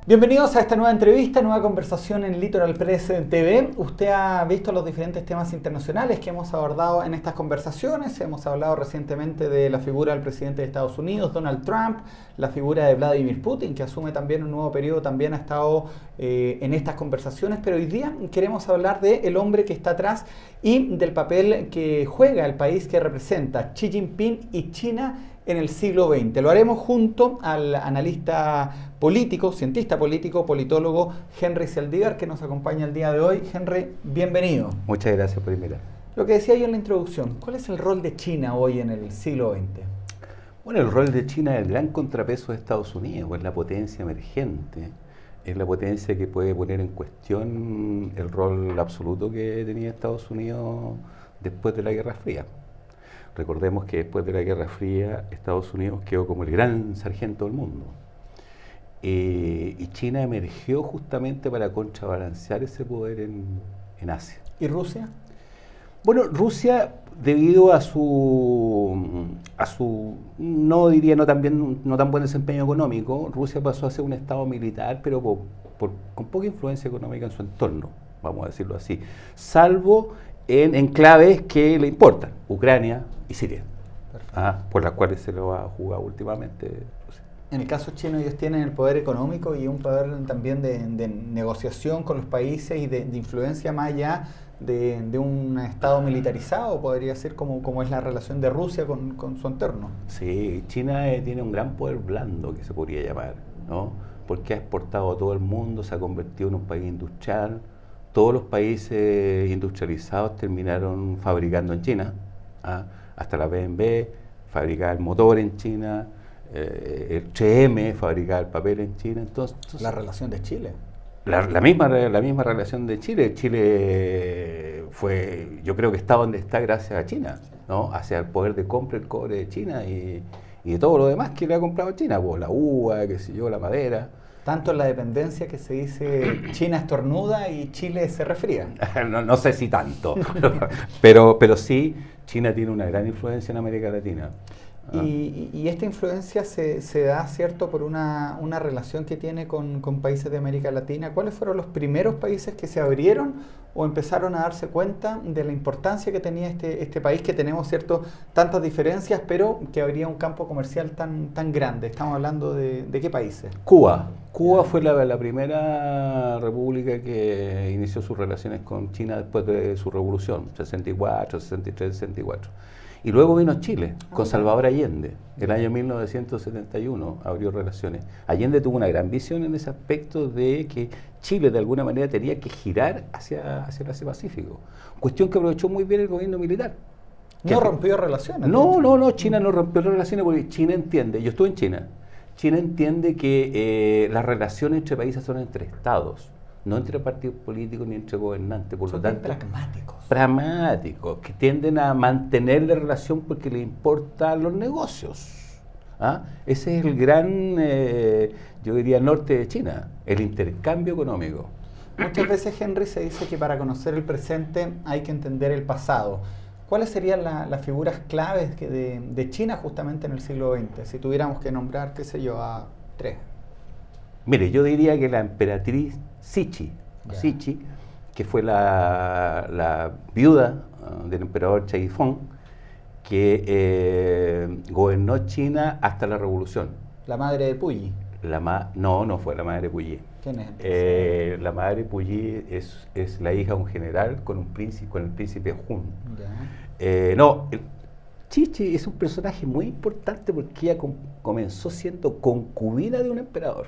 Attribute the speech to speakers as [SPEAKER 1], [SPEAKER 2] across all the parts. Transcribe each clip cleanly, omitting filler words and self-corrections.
[SPEAKER 1] Bienvenidos a esta nueva entrevista, nueva conversación en Litoral Press TV. Usted ha visto los diferentes temas internacionales que hemos abordado en estas conversaciones. Hemos hablado recientemente de la figura del presidente de Estados Unidos, Donald Trump, la figura de Vladimir Putin, que asume también un nuevo periodo, también ha estado en estas conversaciones. Pero hoy día queremos hablar del hombre que está atrás y del papel que juega el país que representa, Xi Jinping y China en el siglo XX. Lo haremos junto al analista político, cientista político, politólogo Henry Zaldivar, que nos acompaña el día de hoy. Henry, bienvenido.
[SPEAKER 2] Muchas gracias por invitar.
[SPEAKER 1] Lo que decía yo en la introducción, ¿cuál es el rol de China hoy en el siglo XX?
[SPEAKER 2] Bueno, el rol de China es el gran contrapeso de Estados Unidos, es la potencia emergente, es la potencia que puede poner en cuestión el rol absoluto que tenía Estados Unidos después de la Guerra Fría. Recordemos que después de la Guerra Fría, Estados Unidos quedó como el gran sargento del mundo. Y China emergió justamente para contrabalancear ese poder en Asia.
[SPEAKER 1] ¿Y Rusia?
[SPEAKER 2] Bueno, Rusia, debido a su no diría no tan buen desempeño económico, Rusia pasó a ser un estado militar, pero con poca influencia económica en su entorno, vamos a decirlo así, salvo en enclaves que le importan, Ucrania y Siria, por las cuales se lo ha jugado últimamente Rusia.
[SPEAKER 1] En el caso chino, ellos tienen el poder económico y un poder también de negociación con los países y de influencia más allá de un estado militarizado, podría ser como es la relación de Rusia con su entorno.
[SPEAKER 2] Sí, China tiene un gran poder blando, que se podría llamar, ¿no? Porque ha exportado a todo el mundo, se ha convertido en un país industrial. Todos los países industrializados terminaron fabricando en China, hasta la BMW fabricaba el motor en China, el 3M fabricaba el papel en China. Entonces,
[SPEAKER 1] la relación de Chile.
[SPEAKER 2] La misma relación de Chile. Chile fue, yo creo que está donde está gracias a China, ¿no? Hacia el poder de compra el cobre de China y de todo lo demás que le ha comprado China, pues, la uva, qué sé yo, la madera.
[SPEAKER 1] Tanto en la dependencia que se dice China estornuda y Chile se resfría.
[SPEAKER 2] No sé si tanto, pero sí, China tiene una gran influencia en América Latina.
[SPEAKER 1] Y esta influencia se da, ¿cierto?, por una relación que tiene con países de América Latina. ¿Cuáles fueron los primeros países que se abrieron o empezaron a darse cuenta de la importancia que tenía este país, que tenemos, ¿cierto?, tantas diferencias, pero que habría un campo comercial tan grande? Estamos hablando de ¿qué países?
[SPEAKER 2] Cuba. Cuba fue la primera república que inició sus relaciones con China después de su revolución, 64, 63, 64. Y luego vino Chile, con Salvador Allende. El año 1971 abrió relaciones. Allende tuvo una gran visión en ese aspecto de que Chile de alguna manera tenía que girar hacia el Asia-Pacífico. Cuestión que aprovechó muy bien el gobierno militar.
[SPEAKER 1] ¿No rompió relaciones?
[SPEAKER 2] No, China no rompió relaciones porque China entiende, yo estuve en China entiende que las relaciones entre países son entre estados, no entre partidos políticos ni entre gobernantes. Por lo tanto, pragmáticos, que tienden a mantener la relación porque les importan los negocios. Ese es el gran, yo diría, norte de China, el intercambio económico.
[SPEAKER 1] Muchas veces, Henry, se dice que para conocer el presente hay que entender el pasado. ¿Cuáles serían las figuras claves de China justamente en el siglo XX? Si tuviéramos que nombrar, qué sé yo, a tres.
[SPEAKER 2] Mire, yo diría que la emperatriz Cixi, que fue la viuda del emperador Chaifeng, que gobernó China hasta la revolución.
[SPEAKER 1] ¿La madre de Puyi?
[SPEAKER 2] No fue la madre de Puyi.
[SPEAKER 1] ¿Quién es?
[SPEAKER 2] La madre de Puyi es la hija de un general con el príncipe Hun. Cixi es un personaje muy importante porque ella comenzó siendo concubina de un emperador.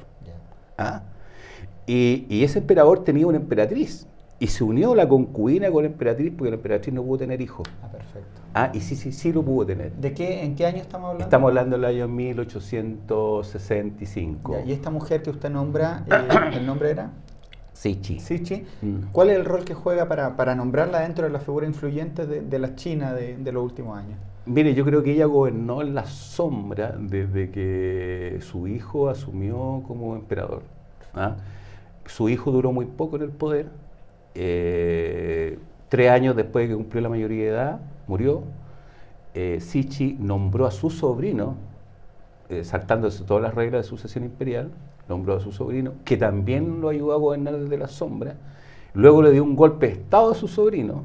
[SPEAKER 2] Y ese emperador tenía una emperatriz. Y se unió la concubina con la emperatriz porque la emperatriz no pudo tener hijos.
[SPEAKER 1] Perfecto.
[SPEAKER 2] Y sí lo pudo tener.
[SPEAKER 1] ¿En qué año estamos hablando?
[SPEAKER 2] Estamos hablando del año 1865.
[SPEAKER 1] ¿Y esta mujer que usted nombra, el nombre era?
[SPEAKER 2] Cixi.
[SPEAKER 1] ¿Cuál es el rol que juega para nombrarla dentro de la figura influyente de la China de los últimos años?
[SPEAKER 2] Mire, yo creo que ella gobernó en la sombra desde que su hijo asumió como emperador. Su hijo duró muy poco en el poder. 3 años después de que cumplió la mayoría de edad, murió. Cixi nombró a su sobrino saltándose todas las reglas de sucesión imperial, nombró a su sobrino, que también lo ayudó a gobernar desde la sombra, luego le dio un golpe de estado a su sobrino,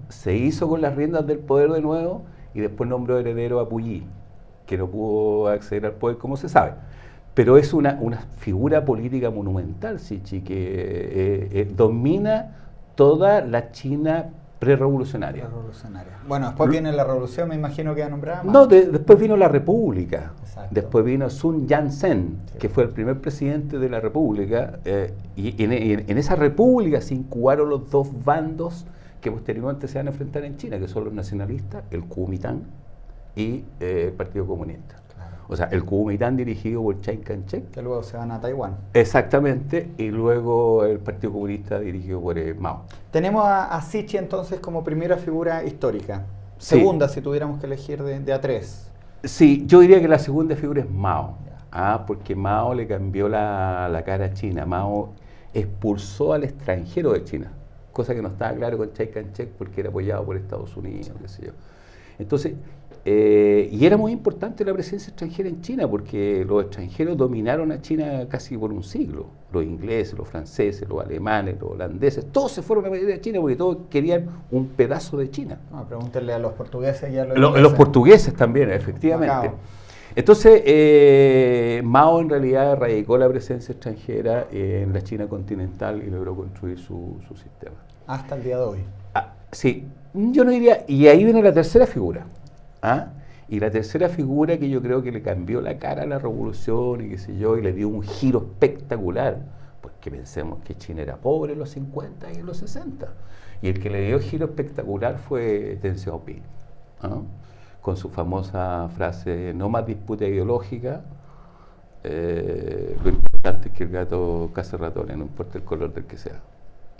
[SPEAKER 2] se hizo con las riendas del poder de nuevo, y después nombró heredero a Puyi, que no pudo acceder al poder como se sabe. Pero es una figura política monumental, Sichi, que domina toda la China pre-revolucionaria.
[SPEAKER 1] Bueno, después viene la revolución, me imagino que ya nombraba.
[SPEAKER 2] No, después vino la República.
[SPEAKER 1] Exacto.
[SPEAKER 2] Después vino Sun Yat-sen, sí, que fue el primer presidente de la República. Y en esa República se incubaron los dos bandos que posteriormente se van a enfrentar en China, que son los nacionalistas, el Kuomintang y el Partido Comunista. O sea, el Kuomintang dirigido por Chiang Kai-shek.
[SPEAKER 1] Que luego se van a Taiwán.
[SPEAKER 2] Exactamente, y luego el Partido Comunista dirigido por Mao.
[SPEAKER 1] Tenemos a Sichi entonces como primera figura histórica.
[SPEAKER 2] Sí.
[SPEAKER 1] Segunda, si tuviéramos que elegir de a tres.
[SPEAKER 2] Sí, yo diría que la segunda figura es Mao. Porque Mao le cambió la cara a China. Mao expulsó al extranjero de China, cosa que no estaba claro con Chiang Kai-shek porque era apoyado por Estados Unidos, qué sé yo. Entonces, y era muy importante la presencia extranjera en China porque los extranjeros dominaron a China casi por un siglo. Los ingleses, los franceses, los alemanes, los holandeses, todos se fueron a meter a China porque todos querían un pedazo de China.
[SPEAKER 1] Pregúntenle a los portugueses y a
[SPEAKER 2] los portugueses también, efectivamente.
[SPEAKER 1] Macao.
[SPEAKER 2] Entonces, Mao en realidad erradicó la presencia extranjera en la China continental y logró construir su sistema.
[SPEAKER 1] Hasta el día de hoy.
[SPEAKER 2] Sí, yo no diría, y ahí viene la tercera figura. Y la tercera figura que yo creo que le cambió la cara a la revolución y qué sé yo, y le dio un giro espectacular, porque pensemos que China era pobre en los 50 y en los 60, y el que le dio giro espectacular fue Deng Xiaoping, con su famosa frase, no más disputa ideológica, lo importante es que el gato case ratones, no importa el color del que sea.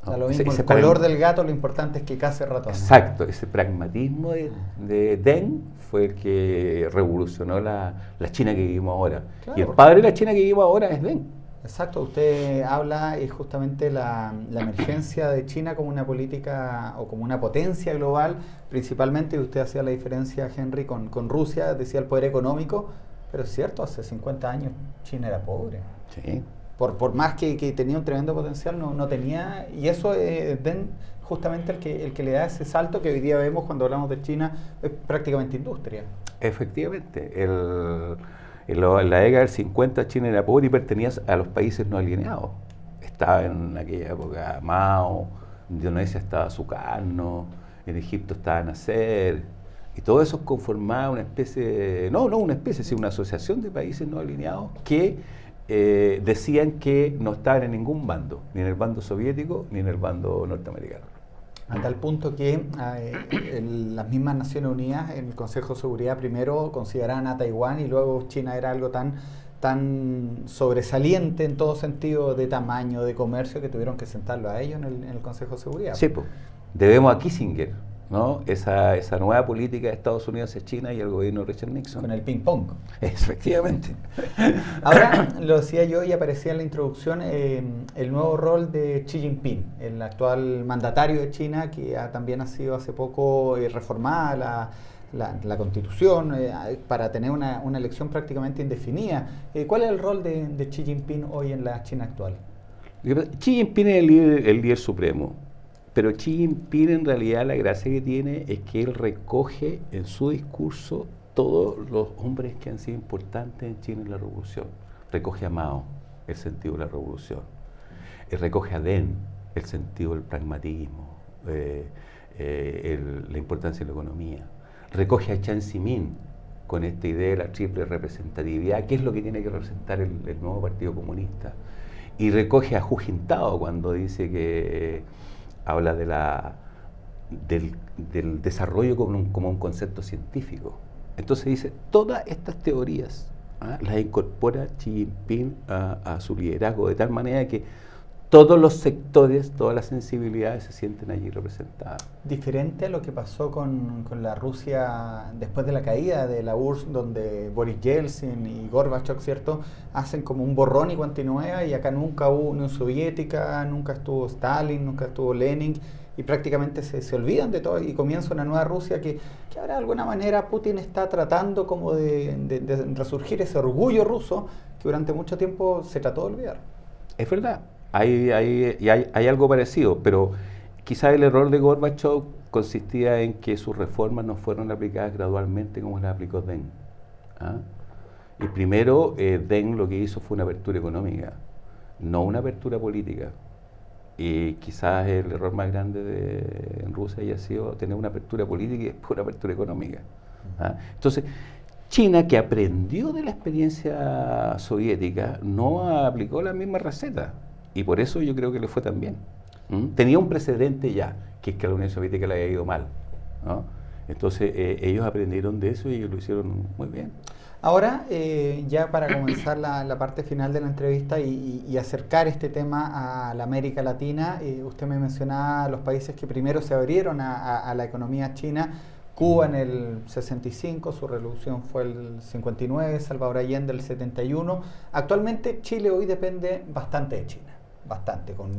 [SPEAKER 1] O sea, lo mismo, el color del gato, lo importante es que case ratones.
[SPEAKER 2] Exacto, ese pragmatismo de Deng fue el que revolucionó la China que vivimos ahora. Claro, y el padre de la China que vivimos ahora es Deng.
[SPEAKER 1] Exacto, usted habla justamente la emergencia de China como una política o como una potencia global, principalmente, usted hacía la diferencia, Henry, con Rusia, decía el poder económico, pero es cierto, hace 50 años China era pobre.
[SPEAKER 2] Sí.
[SPEAKER 1] Por más que tenía un tremendo potencial, no tenía, y eso es justamente el que le da ese salto que hoy día vemos cuando hablamos de China, es prácticamente industria.
[SPEAKER 2] Efectivamente, en la década del 50 China era pobre y pertenecía a los países no alineados. Estaba en aquella época Mao, en Indonesia estaba Sukarno, en Egipto estaba Nasser, y todo eso conformaba una especie, sino una asociación de países no alineados que decían que no estaban en ningún bando, ni en el bando soviético ni en el bando norteamericano.
[SPEAKER 1] A tal punto que las mismas Naciones Unidas en el Consejo de Seguridad primero consideraban a Taiwán y luego China era algo tan sobresaliente en todo sentido de tamaño, de comercio, que tuvieron que sentarlo a ellos en el Consejo de Seguridad.
[SPEAKER 2] Sí, pues, debemos a Kissinger, ¿no? Esa nueva política de Estados Unidos hacia China y el gobierno de Richard Nixon.
[SPEAKER 1] Con el ping-pong.
[SPEAKER 2] Efectivamente.
[SPEAKER 1] Ahora, lo decía yo y aparecía en la introducción, el nuevo rol de Xi Jinping, el actual mandatario de China, que también ha sido hace poco reformada la constitución para tener una elección prácticamente indefinida. ¿Cuál es el rol de Xi Jinping hoy en la China actual?
[SPEAKER 2] Xi Jinping es el líder supremo. Pero Xi Jinping en realidad la gracia que tiene es que él recoge en su discurso todos los hombres que han sido importantes en China en la revolución. Recoge a Mao, el sentido de la revolución. Recoge a Deng, el sentido del pragmatismo, la importancia de la economía. Recoge a Jiang Zemin con esta idea de la triple representatividad, que es lo que tiene que representar el nuevo Partido Comunista. Y recoge a Hu Jintao cuando dice que habla del desarrollo como un concepto científico. Entonces dice, todas estas teorías las incorpora Xi Jinping a su liderazgo, de tal manera que todos los sectores, todas las sensibilidades se sienten allí representadas.
[SPEAKER 1] Diferente a lo que pasó con la Rusia después de la caída de la URSS, donde Boris Yeltsin y Gorbachev, ¿cierto?, hacen como un borrón y cuenta nueva, y acá nunca hubo Unión Soviética, nunca estuvo Stalin, nunca estuvo Lenin, y prácticamente se olvidan de todo y comienza una nueva Rusia que ahora de alguna manera Putin está tratando como de resurgir ese orgullo ruso que durante mucho tiempo se trató de olvidar.
[SPEAKER 2] Es verdad, hay algo parecido, pero quizás el error de Gorbachev consistía en que sus reformas no fueron aplicadas gradualmente como las aplicó Deng. ¿Ah? Y primero, Deng lo que hizo fue una apertura económica, no una apertura política. Y quizás el error más grande en Rusia haya sido tener una apertura política y después una apertura económica. ¿Ah? Entonces, China, que aprendió de la experiencia soviética, no aplicó la misma receta. Y por eso yo creo que le fue tan bien. Tenía un precedente ya, que es que a la Unión Soviética le había ido mal, ¿no? Entonces ellos aprendieron de eso y ellos lo hicieron muy bien.
[SPEAKER 1] Ahora, ya para comenzar la parte final de la entrevista y acercar este tema a la América Latina, usted me mencionaba los países que primero se abrieron a la economía china. Cuba en el 65, su revolución fue el 59, Salvador Allende el 71. Actualmente Chile hoy depende bastante de China. Bastante, con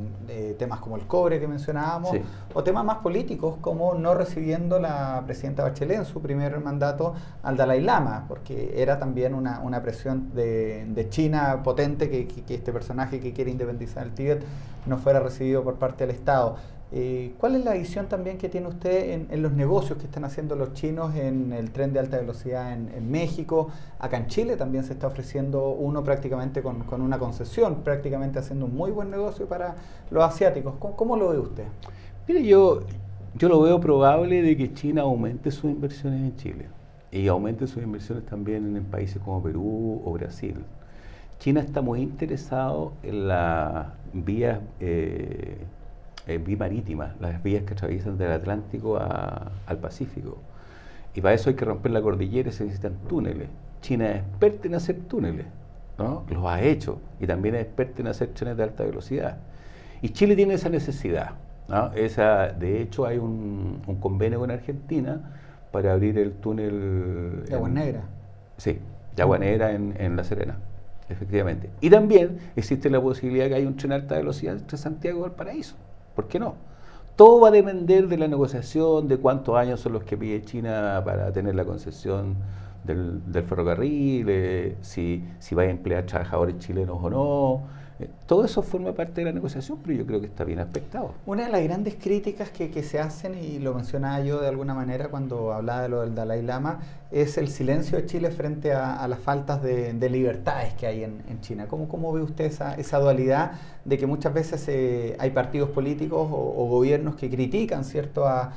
[SPEAKER 1] temas como el cobre que mencionábamos, sí, o temas más políticos como no recibiendo la presidenta Bachelet en su primer mandato al Dalai Lama, porque era también una presión de China potente que este personaje que quiere independizar el Tíbet no fuera recibido por parte del Estado. ¿Cuál es la visión también que tiene usted en los negocios que están haciendo los chinos en el tren de alta velocidad en México? Acá en Chile también se está ofreciendo uno prácticamente con una concesión, prácticamente haciendo un muy buen negocio para los asiáticos. ¿Cómo lo ve usted?
[SPEAKER 2] Mire, yo lo veo probable de que China aumente sus inversiones en Chile y aumente sus inversiones también en países como Perú o Brasil. China está muy interesado en las vías bimarítimas, las vías que atraviesan del Atlántico al Pacífico. Y para eso hay que romper la cordillera y se necesitan túneles. China es experta en hacer túneles, ¿no? Los ha hecho, y también es experta en hacer trenes de alta velocidad. Y Chile tiene esa necesidad, ¿no? De hecho, hay un convenio con Argentina para abrir el túnel
[SPEAKER 1] de Agua Negra.
[SPEAKER 2] Sí, de Agua Negra en La Serena, efectivamente. Y también existe la posibilidad de que haya un tren de alta velocidad entre Santiago y Valparaíso. ¿Por qué no? Todo va a depender de la negociación, de cuántos años son los que pide China para tener la concesión del ferrocarril, si va a emplear trabajadores chilenos o no. Todo eso forma parte de la negociación, pero yo creo que está bien aspectado.
[SPEAKER 1] Una de las grandes críticas que se hacen, y lo mencionaba yo de alguna manera cuando hablaba de lo del Dalai Lama, es el silencio de Chile frente a las faltas de libertades que hay en China. ¿Cómo ve usted esa dualidad de que muchas veces hay partidos políticos o gobiernos que critican, ¿cierto?, a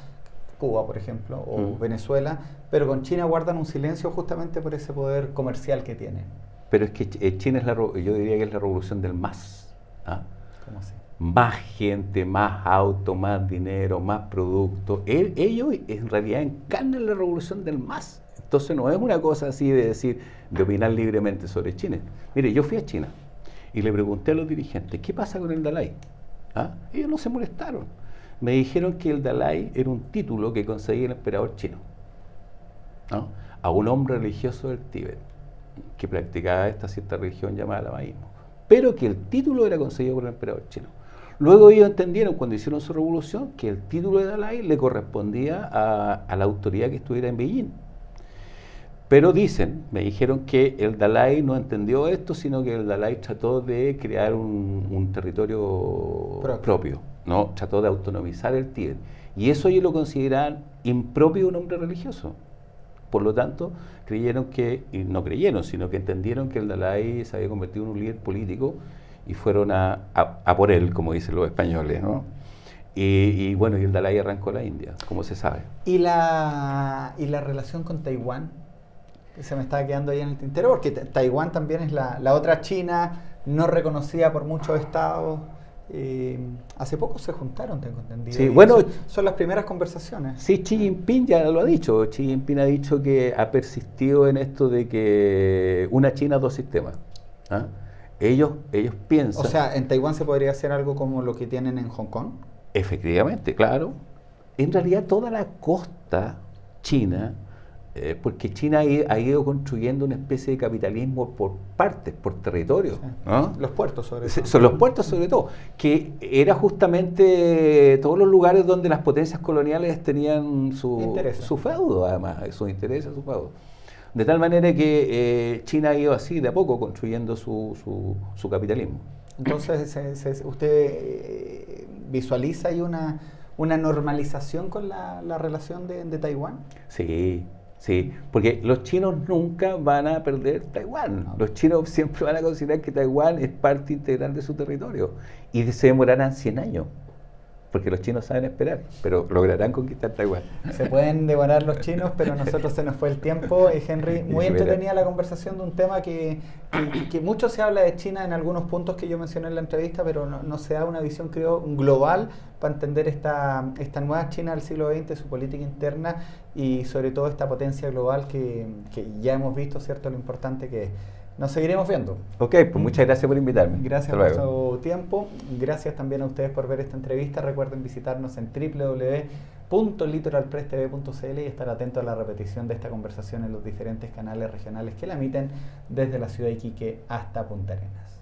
[SPEAKER 1] Cuba, por ejemplo, o Venezuela, pero con China guardan un silencio justamente por ese poder comercial que tienen?
[SPEAKER 2] Pero es que China yo diría que es la revolución del más. ¿Ah?
[SPEAKER 1] ¿Cómo así?
[SPEAKER 2] Más gente, más auto, más dinero, más producto. Ellos en realidad encarnan la revolución del más. Entonces no es una cosa así de opinar libremente sobre China. Mire, yo fui a China y le pregunté a los dirigentes, ¿qué pasa con el Dalai? ¿Ah? Ellos no se molestaron. Me dijeron que el Dalai era un título que concedía el emperador chino, ¿no?, a un hombre religioso del Tíbet que practicaba esta cierta religión llamada lamaísmo, pero que el título era concedido por el emperador chino. Luego ellos entendieron, cuando hicieron su revolución, que el título de Dalai le correspondía a la autoridad que estuviera en Beijing. Pero me dijeron que el Dalai no entendió esto, sino que el Dalai trató de crear un territorio propio, ¿no? Trató de autonomizar el Tíbet. Y eso ellos lo consideraban impropio de un hombre religioso. Por lo tanto, y no creyeron, sino que entendieron que el Dalai se había convertido en un líder político y fueron a por él, como dicen los españoles, ¿no? Y bueno, y el Dalai arrancó a la India, como se sabe.
[SPEAKER 1] ¿Y la relación con Taiwán? Que se me estaba quedando ahí en el tintero, porque Taiwán también es la otra China no reconocida por muchos estados. Hace poco se juntaron, tengo entendido.
[SPEAKER 2] Sí, bueno,
[SPEAKER 1] son las primeras conversaciones.
[SPEAKER 2] Sí, Xi Jinping ya lo ha dicho. Xi Jinping ha dicho que ha persistido en esto de que una China, dos sistemas. ¿Ah? Ellos piensan...
[SPEAKER 1] O sea, ¿en Taiwán se podría hacer algo como lo que tienen en Hong Kong?
[SPEAKER 2] Efectivamente, claro. En realidad toda la costa china porque China ha ido construyendo una especie de capitalismo por partes, por territorio.
[SPEAKER 1] Sí.
[SPEAKER 2] ¿No?
[SPEAKER 1] Los puertos sobre todo.
[SPEAKER 2] Son los puertos sobre todo, que era justamente todos los lugares donde las potencias coloniales tenían su feudo, además, sus intereses, su feudo. De tal manera que China ha ido así, de a poco, construyendo su capitalismo.
[SPEAKER 1] Entonces, ¿usted visualiza ahí una normalización con la relación de Taiwán?
[SPEAKER 2] Sí, sí, porque los chinos nunca van a perder Taiwán.
[SPEAKER 1] No.
[SPEAKER 2] Los chinos siempre van a considerar que Taiwán es parte integral de su territorio y se demorarán 100 años, porque los chinos saben esperar, pero lograrán conquistar Taiwán.
[SPEAKER 1] Se pueden devorar los chinos, pero a nosotros se nos fue el tiempo. Henry, muy entretenida la conversación de un tema que mucho se habla de China en algunos puntos que yo mencioné en la entrevista, pero no se da una visión, creo, global para entender esta nueva China del siglo XX, su política interna y sobre todo esta potencia global que ya hemos visto, ¿cierto?, lo importante que es. Nos seguiremos viendo.
[SPEAKER 2] Ok, pues muchas gracias por invitarme.
[SPEAKER 1] Gracias por su tiempo. Gracias también a ustedes por ver esta entrevista. Recuerden visitarnos en www.litoralpresstv.cl y estar atentos a la repetición de esta conversación en los diferentes canales regionales que la emiten desde la ciudad de Iquique hasta Punta Arenas.